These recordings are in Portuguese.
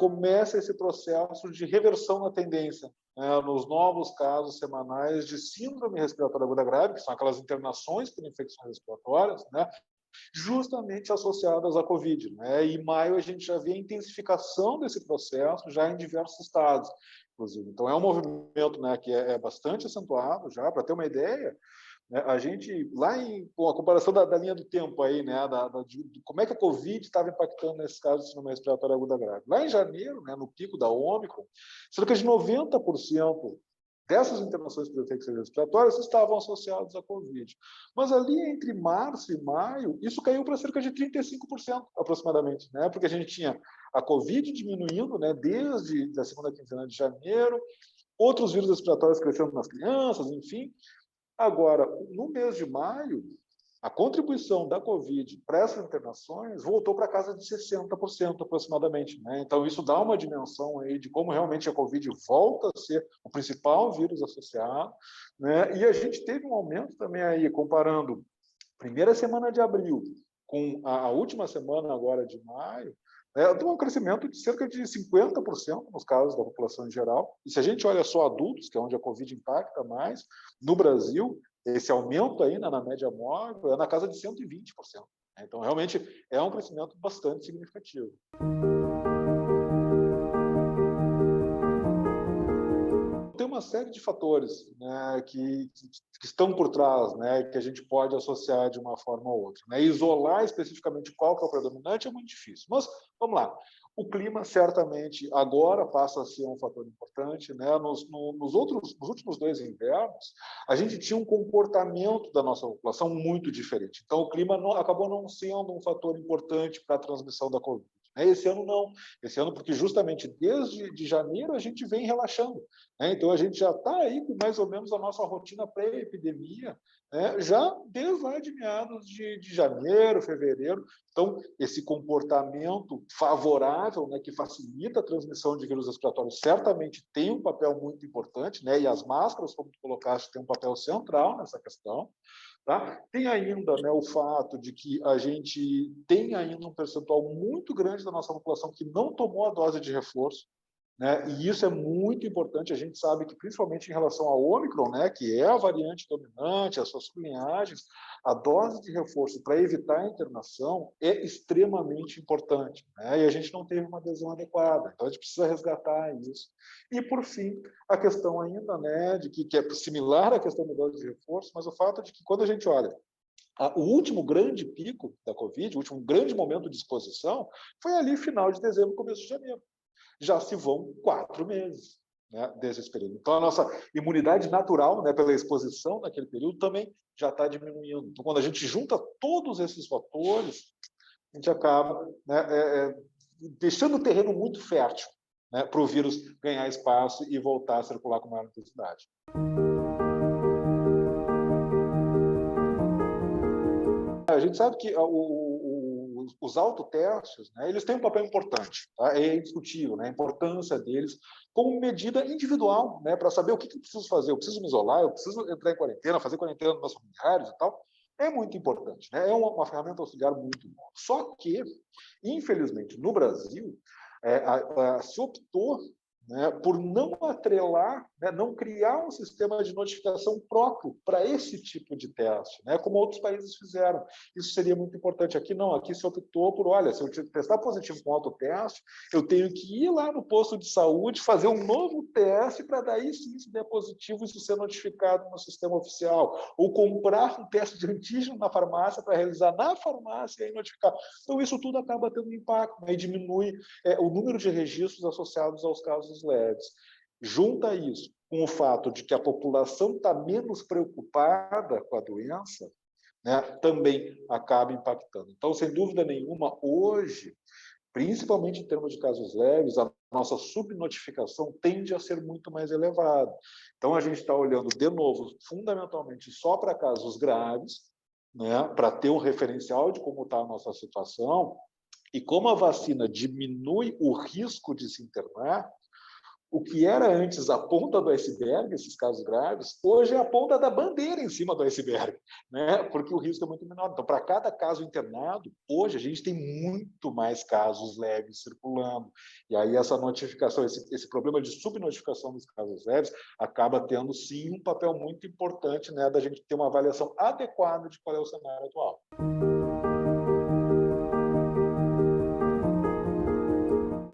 começa esse processo de reversão na tendência, né, nos novos casos semanais de síndrome respiratória aguda grave, que são aquelas internações por infecções respiratórias, né, justamente associadas à Covid, né? E em maio a gente já vê a intensificação desse processo já em diversos estados, inclusive. Então é um movimento, né, que é bastante acentuado já, para ter uma ideia, né, a gente, lá com a comparação da linha do tempo aí, né, de como é que a Covid estava impactando nesse caso de síndrome respiratória aguda grave. Lá em janeiro, né, no pico da Ômicron, cerca de 90% dessas internações por infecções respiratórias estavam associadas à Covid. Mas ali entre março e maio, isso caiu para cerca de 35% aproximadamente, né? Porque a gente tinha a Covid diminuindo, né, desde a segunda quinzena de janeiro, outros vírus respiratórios crescendo nas crianças, enfim. Agora, no mês de maio, a contribuição da Covid para essas internações voltou para casa de 60% aproximadamente, né? Então, isso dá uma dimensão aí de como realmente a Covid volta a ser o principal vírus associado, né? E a gente teve um aumento também aí, comparando a primeira semana de abril com a última semana agora de maio, tem um crescimento de cerca de 50% nos casos da população em geral. E se a gente olha só adultos, que é onde a Covid impacta mais, no Brasil, esse aumento aí na média móvel é na casa de 120%. Então, realmente, é um crescimento bastante significativo. Tem uma série de fatores, né, que estão por trás, né, que a gente pode associar de uma forma ou outra, né? Isolar especificamente qual que é o predominante é muito difícil. Mas, vamos lá. O clima, certamente, agora passa a ser um fator importante, né? Nos últimos 2 invernos, a gente tinha um comportamento da nossa população muito diferente. Então, o clima acabou não sendo um fator importante para a transmissão da Covid. Esse ano não. Esse ano, porque justamente desde janeiro a gente vem relaxando, né? Então, a gente já está aí com mais ou menos a nossa rotina pré-epidemia, né? Já desde lá de meados de janeiro, fevereiro. Então, esse comportamento favorável, né, que facilita a transmissão de vírus respiratórios, certamente tem um papel muito importante, né? E as máscaras, como tu colocaste, têm um papel central nessa questão. Tá? Tem ainda, né, o fato de que a gente tem ainda um percentual muito grande da nossa população que não tomou a dose de reforço, né? E isso é muito importante. A gente sabe que, principalmente em relação ao Ômicron, né, que é a variante dominante, as suas sublinhagens, a dose de reforço para evitar a internação é extremamente importante, né? E a gente não teve uma adesão adequada. Então, a gente precisa resgatar isso. E, por fim, a questão ainda, né, de que é similar à questão da dose de reforço, mas o fato de que, quando a gente olha o último grande pico da Covid, o último grande momento de exposição, foi ali final de dezembro, começo de janeiro. Já se vão 4 meses, né, desse período. Então, a nossa imunidade natural, né, pela exposição naquele período também já está diminuindo. Então, quando a gente junta todos esses fatores, a gente acaba, né, deixando o terreno muito fértil, né, para o vírus ganhar espaço e voltar a circular com maior intensidade. A gente sabe que os autotestes, né, eles têm um papel importante, tá? É indiscutível, né, a importância deles como medida individual, né, para saber o que eu preciso fazer. Eu preciso me isolar, eu preciso entrar em quarentena, fazer quarentena nos meus familiares e tal. É muito importante, né? É uma ferramenta auxiliar muito boa. Só que, infelizmente, no Brasil, se optou, né, por não atrelar, né, não criar um sistema de notificação próprio para esse tipo de teste, né, como outros países fizeram. Isso seria muito importante. Aqui não, aqui se optou por, olha, se eu testar positivo com autoteste, eu tenho que ir lá no posto de saúde, fazer um novo teste para daí, se der positivo, isso ser notificado no sistema oficial, ou comprar um teste de antígeno na farmácia para realizar na farmácia e notificar. Então, isso tudo acaba tendo impacto, né, e diminui o número de registros associados aos casos leves. Junta isso com o fato de que a população está menos preocupada com a doença, né, também acaba impactando. Então, sem dúvida nenhuma, hoje, principalmente em termos de casos leves, a nossa subnotificação tende a ser muito mais elevada. Então, a gente está olhando, de novo, fundamentalmente só para casos graves, né, para ter um referencial de como está a nossa situação. E como a vacina diminui o risco de se internar, o que era antes a ponta do iceberg, esses casos graves, hoje é a ponta da bandeira em cima do iceberg, né? Porque o risco é muito menor. Então, para cada caso internado, hoje a gente tem muito mais casos leves circulando. E aí essa notificação, esse problema de subnotificação dos casos leves, acaba tendo, sim, um papel muito importante, né, da gente ter uma avaliação adequada de qual é o cenário atual.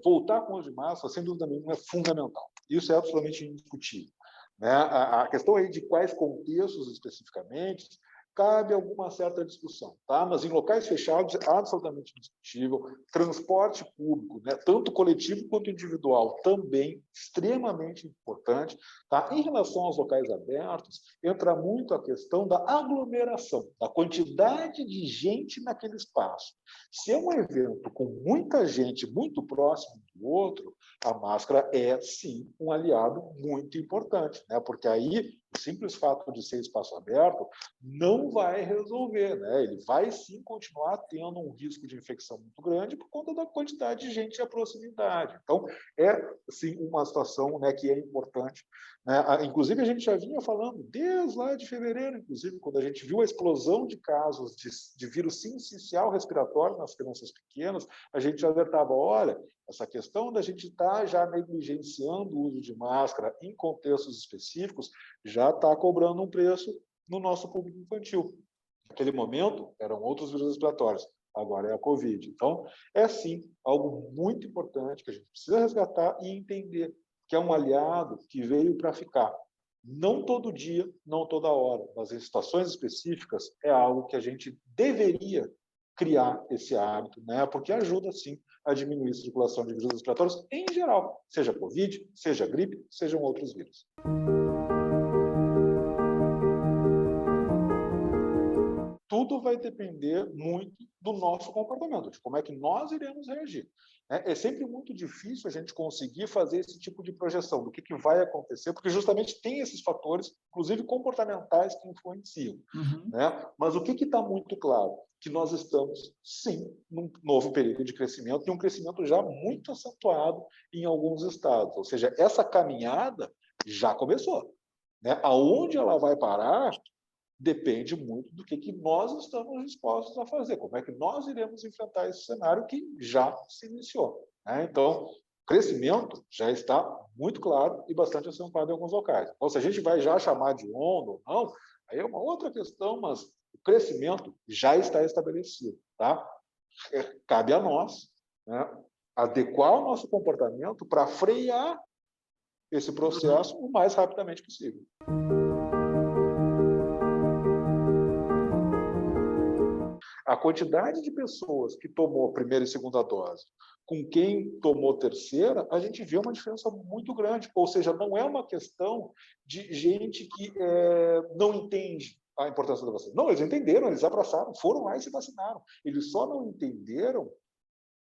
Voltar com o uso de máscara, sem dúvida nenhuma, é fundamental. Isso é absolutamente indiscutível, né? A questão aí de quais contextos especificamente cabe alguma certa discussão, tá? Mas em locais fechados é absolutamente indiscutível. Transporte público, né, tanto coletivo quanto individual, também extremamente importante, tá? Em relação aos locais abertos, entra muito a questão da aglomeração, da quantidade de gente naquele espaço. Se é um evento com muita gente muito próximo do outro, a máscara é, sim, um aliado muito importante, né? Porque aí o simples fato de ser espaço aberto não vai resolver, né? Ele vai, sim, continuar tendo um risco de infecção muito grande por conta da quantidade de gente e a proximidade. Então, é, sim, uma situação, né, que é importante, né? Inclusive, a gente já vinha falando desde lá de fevereiro, inclusive, quando a gente viu a explosão de casos de vírus sincicial respiratório nas crianças pequenas, a gente já alertava, olha, essa questão da gente estar já negligenciando o uso de máscara em contextos específicos já está cobrando um preço no nosso público infantil. Naquele momento, eram outros vírus respiratórios, agora é a Covid. Então, é sim algo muito importante que a gente precisa resgatar e entender que é um aliado que veio para ficar. Não todo dia, não toda hora, mas em situações específicas é algo que a gente deveria criar esse hábito, né? Porque ajuda, sim, a diminuir a circulação de vírus respiratórios em geral, seja Covid, seja gripe, sejam outros vírus. Tudo vai depender muito do nosso comportamento, de como é que nós iremos reagir. É sempre muito difícil a gente conseguir fazer esse tipo de projeção do que vai acontecer, porque justamente tem esses fatores, inclusive comportamentais, que influenciam. Né? Mas o que está muito claro? Que nós estamos, sim, num novo período de crescimento, e um crescimento já muito acentuado em alguns estados. Ou seja, essa caminhada já começou. Né? Aonde ela vai parar depende muito do que nós estamos dispostos a fazer, como é que nós iremos enfrentar esse cenário que já se iniciou. Né? Então, o crescimento já está muito claro e bastante acentuado em alguns locais. Então, se a gente vai já chamar de onda ou não, aí é uma outra questão, mas o crescimento já está estabelecido. Tá? Cabe a nós, né, adequar o nosso comportamento para frear esse processo o mais rapidamente possível. A quantidade de pessoas que tomou a primeira e segunda dose com quem tomou terceira, a gente vê uma diferença muito grande. Ou seja, não é uma questão de gente que não entende a importância da vacina. Não, eles entenderam, eles abraçaram, foram lá e se vacinaram. Eles só não entenderam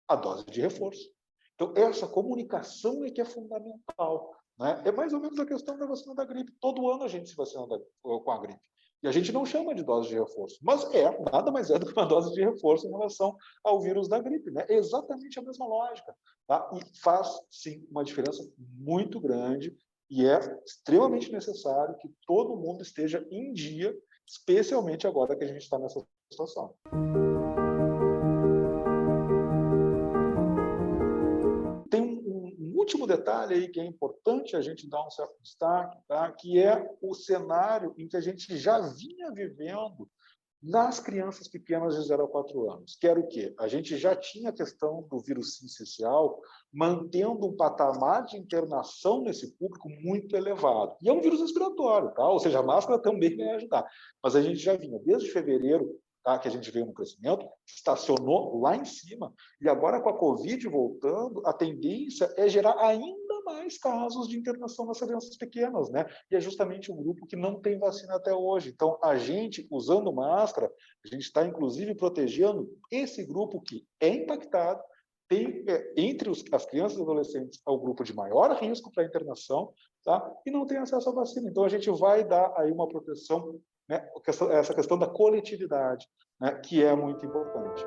a dose de reforço. Então, essa comunicação é que é fundamental. Né? É mais ou menos a questão da vacina da gripe. Todo ano a gente se vacina com a gripe. E a gente não chama de dose de reforço, mas nada mais é do que uma dose de reforço em relação ao vírus da gripe. Né? É exatamente a mesma lógica. Tá? E faz, sim, uma diferença muito grande e é extremamente necessário que todo mundo esteja em dia, especialmente agora que a gente está nessa situação. Tem um último detalhe aí que é importante a gente dar um certo destaque, tá? Que é o cenário em que a gente já vinha vivendo nas crianças pequenas de 0 a 4 anos. Que era o quê? A gente já tinha a questão do vírus sincicial mantendo um patamar de internação nesse público muito elevado. E é um vírus respiratório, tá? Ou seja, a máscara também vai ajudar. Mas a gente já vinha, desde fevereiro, tá, que a gente veio no crescimento, estacionou lá em cima, e agora com a Covid voltando, a tendência é gerar ainda mais casos de internação nas crianças pequenas, né? E é justamente o grupo que não tem vacina até hoje. Então, a gente, usando máscara, a gente está, inclusive, protegendo esse grupo que é impactado, tem, entre as crianças e adolescentes, é o grupo de maior risco para a internação, tá? E não tem acesso à vacina. Então, a gente vai dar aí uma proteção, né, essa questão da coletividade, né, que é muito importante.